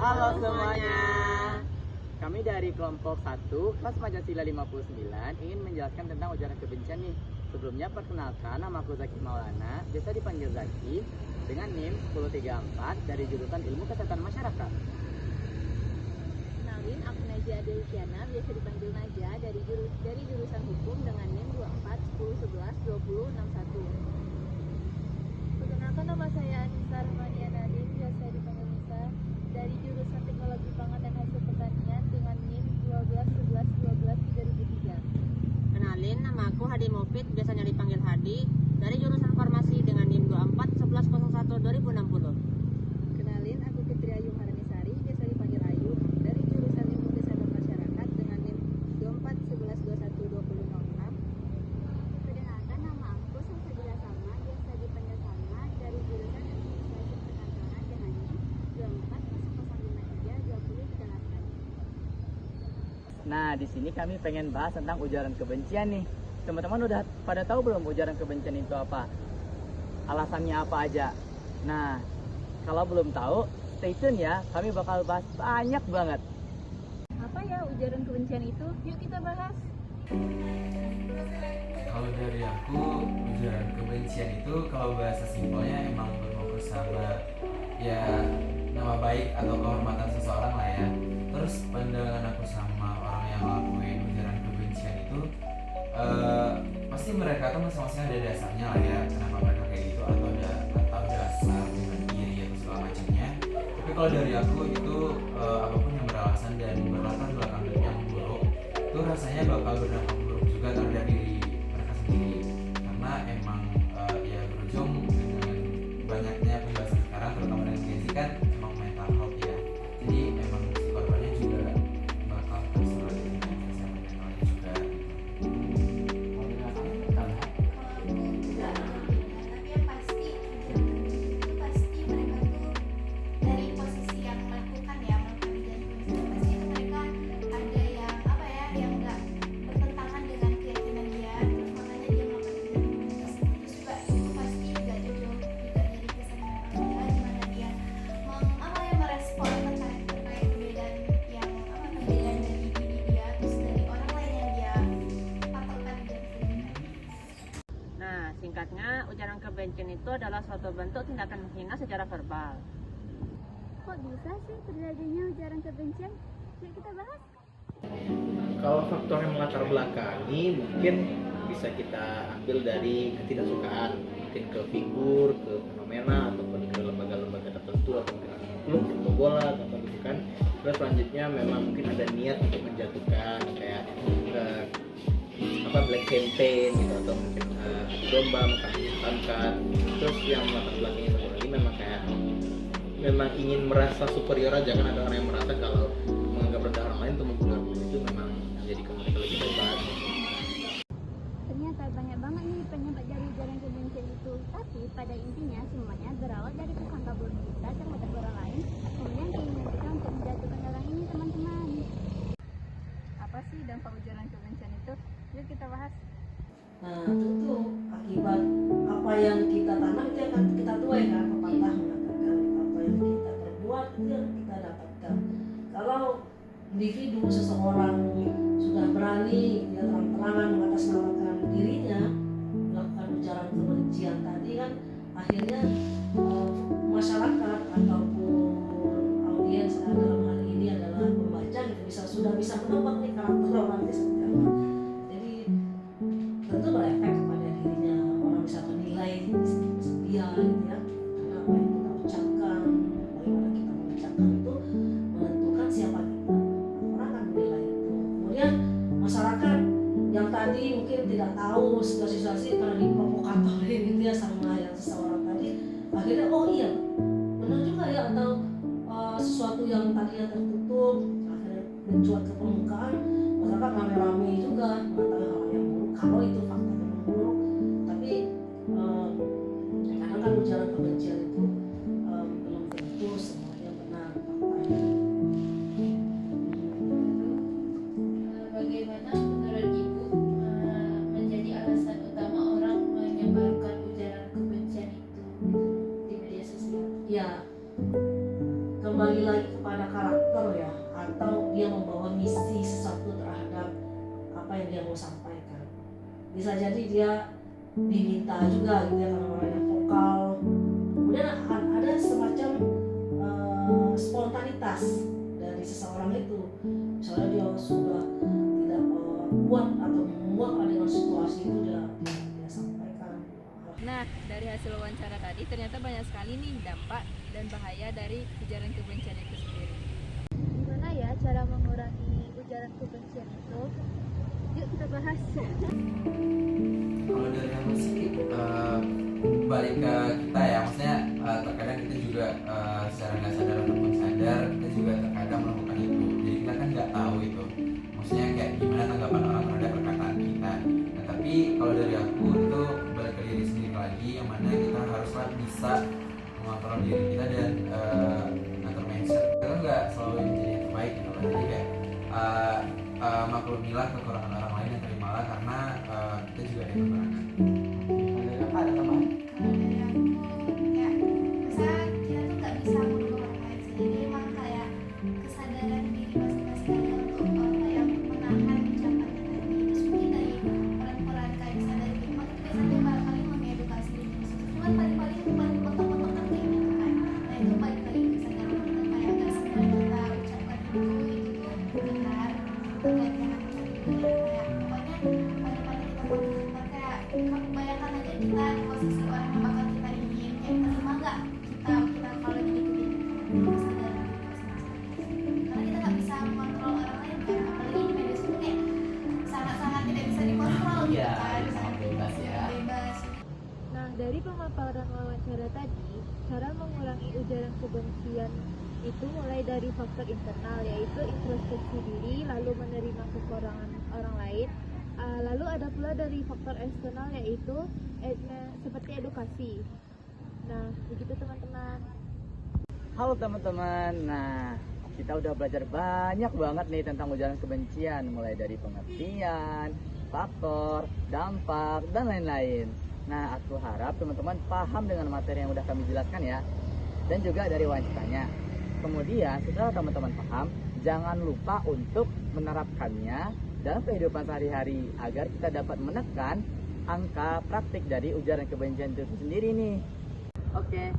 Halo semuanya. Kami dari kelompok 1 kelas Pancasila 59 ingin menjelaskan tentang ujaran kebencian nih. Sebelumnya perkenalkan, nama aku Zaki Maulana, biasa dipanggil Zaki, dengan NIM 1034 dari jurusan Ilmu Kesehatan Masyarakat. Kenalin, aku Najah Adeliana, biasa dipanggil Najah dari jurusan Hukum dengan NIM 24 10 11 20 61. Perkenalkan, nama saya Anissa Rahmania Nadine, biasa dipanggil Nisa, dari jurusan Teknologi Pangan dan Hasil Pertanian dengan NIM 12 11 12 3003. Kenalin, nama aku Hadi Mufid, biasanya dipanggil Hadi, dari jurusan Farmasi dengan NIM 24 11 01 2060. Kenalin, aku Fitri Ayu Haranisari, biasa dipanggil Ayu, dari jurusan Ilmu Kesehatan Masyarakat dengan NIM 24 11 21 2006. Perkenalkan, nama aku Salsabila Salma, biasa dipanggil Salma, dari jurusan Administrasi Perkantoran dengan NIM 24 0053 2038. Nah, di sini kami pengen bahas tentang ujaran kebencian nih. Teman-teman udah pada tahu belum ujaran kebencian itu apa? Alasannya apa aja? Nah, kalau belum tahu, stay tune ya. Kami bakal bahas banyak banget. Apa ya ujaran kebencian itu? Yuk kita bahas. Kalau dari aku, ujaran kebencian itu kalau bahasa simpelnya emang berfokus sama ya nama baik atau kehormatan seseorang lah ya. Terus pandangan aku sama orang yang ngelakuin ujaran kebencian itu pasti mereka tuh masing-masing ada dasarnya lah ya, kenapa mereka kayak gitu, atau dasar dengan diri atau segala macamnya. Tapi kalau dari aku itu apapun yang beralasan dan berlatar belakang yang buruk itu rasanya bakal berdampak buruk juga terhadap diri mereka sendiri, karena emang ya berujung dengan banyaknya pembahasan sekarang terutama dengan Gen Z kan emang mental health ya, jadi emang si korbannya juga bakal terserah dengan kesehatan mentalnya juga. Tapi yang pasti itu pasti mereka tuh dari posisi yang melakukan ujaran kebencian, pasti itu mereka ada yang apa ya, yang enggak bertentangan dengan keyakinan dia, terus makanya dia melakukan ujaran kebencian tersebut. Terus juga itu pasti enggak jauh juga dari kesadaran dia gimana dia merespon terkait perbedaan yang perbedaan dari diri dia, terus dari orang lain yang dia patokkan dan sebagainya. Nah, singkatnya, ujaran kebencian itu adalah suatu bentuk tindakan menghina secara verbal. Kok bisa sih terjadinya ujaran kebencian? Yuk kita bahas. Kalau faktor yang melatar belakangi mungkin bisa kita ambil dari ketidaksukaan, mungkin ke figur, ke fenomena, ataupun ke lembaga-lembaga tertentu, atau mungkin klub sepak bola atau gitu kan. Terus selanjutnya memang mungkin ada niat untuk menjatuhkan kayak black campaign gitu, atau mungkin domba mengkampanyekan. Terus yang melatar belakangnya satu lagi memang kayak memang ingin merasa superior aja kan, ada orang yang merasa kalau menganggap rendah orang lain untuk membunuh itu memang menjadi mereka lebih hebat. Ternyata banyak banget nih penyebab dari ujaran kebencian itu. Tapi pada intinya semuanya berawal dari prasangka buruk kita terhadap orang lain, kemudian keinginan kita untuk menjatuhkan orang ini, teman-teman. Apa sih dampak ujaran kebencian itu? Yuk kita bahas. Nah, tentu akibat apa yang kita tanam itu akan kita tuai kan, pepatah mengatakan apa yang kita perbuat itu yang kita dapatkan. Kalau individu seseorang sudah berani ya terang-terangan mengatasnamakan dirinya melakukan ujaran kebencian tadi kan, akhirnya masyarakat ataupun audiens dalam hal ini adalah pembaca gitu sudah bisa menebak nih karakter orangnya seperti apa. Jadi tentu berefek kepada dirinya, orang bisa menilai dia gitu ya, karena apa yang kita ucapkan, bagaimana kita mengucapkan itu menentukan siapa kita. Orang akan menilai itu. Kemudian masyarakat yang tadi mungkin tidak tahu situasi-situasi karena diprovokatori gitu ya sama yang seseorang tadi, akhirnya oh iya benar juga ya, atau sesuatu yang tadinya tertutup akhirnya mencuat ke permukaan, masyarakat rame-rame juga mengatakan hal yang buruk kalau itu fakta memang buruk. Tapi kadang kan ujaran kebencian itu belum tentu semuanya benar faktanya. Bagaimana menurut Ibu menjadi alasan utama orang menyebarkan ujaran kebencian itu di media sosial? Ya, kembali lagi balik kepada karakter ya, atau dia membawa misi sesuatu terhadap apa yang dia mau sampaikan. Bisa jadi dia diminta juga gitu ya, karena orangnya vokal. Kemudian ada semacam spontanitas dari seseorang itu. Misalnya dia sudah tidak kuat atau muak dengan situasi itu, dia sampaikan. Nah, dari hasil wawancara tadi ternyata banyak sekali nih dampak dan bahaya dari ujaran kebencian itu sendiri. Gimana ya cara mengurangi ujaran kebencian itu? Yuk kita bahas. Kalau dari aku sih balik ke kita ya, maksudnya terkadang kita juga secara nggak sadar ataupun sadar kita juga terkadang melakukan itu. Jadi kita kan nggak tahu itu, maksudnya kayak gimana tanggapan orang terhadap perkataan kita. Nah tapi kalau dari aku itu balik ke diri sendiri lagi, yang mana kita haruslah bisa mengontrol diri kita dan ngatur mindset. Kita kan nggak selalu menjadi yang terbaik gitu kan. Jadi kayak maklumilah kekurangan orang lain, dan terimalah karena kita juga ada kekurangan. Ada teman? Kalau dari aku ya masa kita tuh nggak bisa merubah orang lain sih. Jadi emang kayak kesadaran diri masing-masing aja untuk apa yang menahan ucapannya tadi. Terus mungkin dari peran-peran kayak misalnya dari rumah itu biasanya barangkali mengedukasi diri sendiri. Cuman paling-paling itu paling potong-potong nanti gitu kan. Nah itu balik-balik kesadaran kita, kayak nggak semua yang kita ucapkan itu tuh benar. Terkait dengan kayak pokoknya paling-paling kita potong kayak bayangkan aja kita di posisi orang yang bakal kita ingin, kayak terima nggak kita kalau digituin. Kesadaran diri masing-masing, karena kita nggak bisa mengontrol orang lain kan, apalagi di media sosial kayak sangat-sangat tidak bisa dikontrol gitu Iya, kan, sangat bebas ya. bebas. Nah, dari pemaparan wawancara tadi, cara mengurangi ujaran kebencian itu mulai dari faktor internal, yaitu introspeksi diri, lalu menerima kekurangan orang lain. Lalu ada pula dari faktor eksternal, yaitu seperti edukasi. Nah, begitu teman-teman. Halo teman-teman, nah kita udah belajar banyak banget nih tentang ujaran kebencian, mulai dari pengertian, faktor, dampak, dan lain-lain. Nah, aku harap teman-teman paham dengan materi yang udah kami jelaskan ya, dan juga dari wawancaranya. Kemudian setelah teman-teman paham, jangan lupa untuk menerapkannya dalam kehidupan sehari-hari agar kita dapat menekan angka praktik dari ujaran kebencian itu sendiri nih. Oke,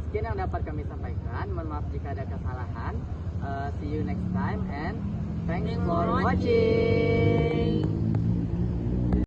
sekian yang dapat kami sampaikan. Mohon maaf jika ada kesalahan. See you next time and thanks for watching.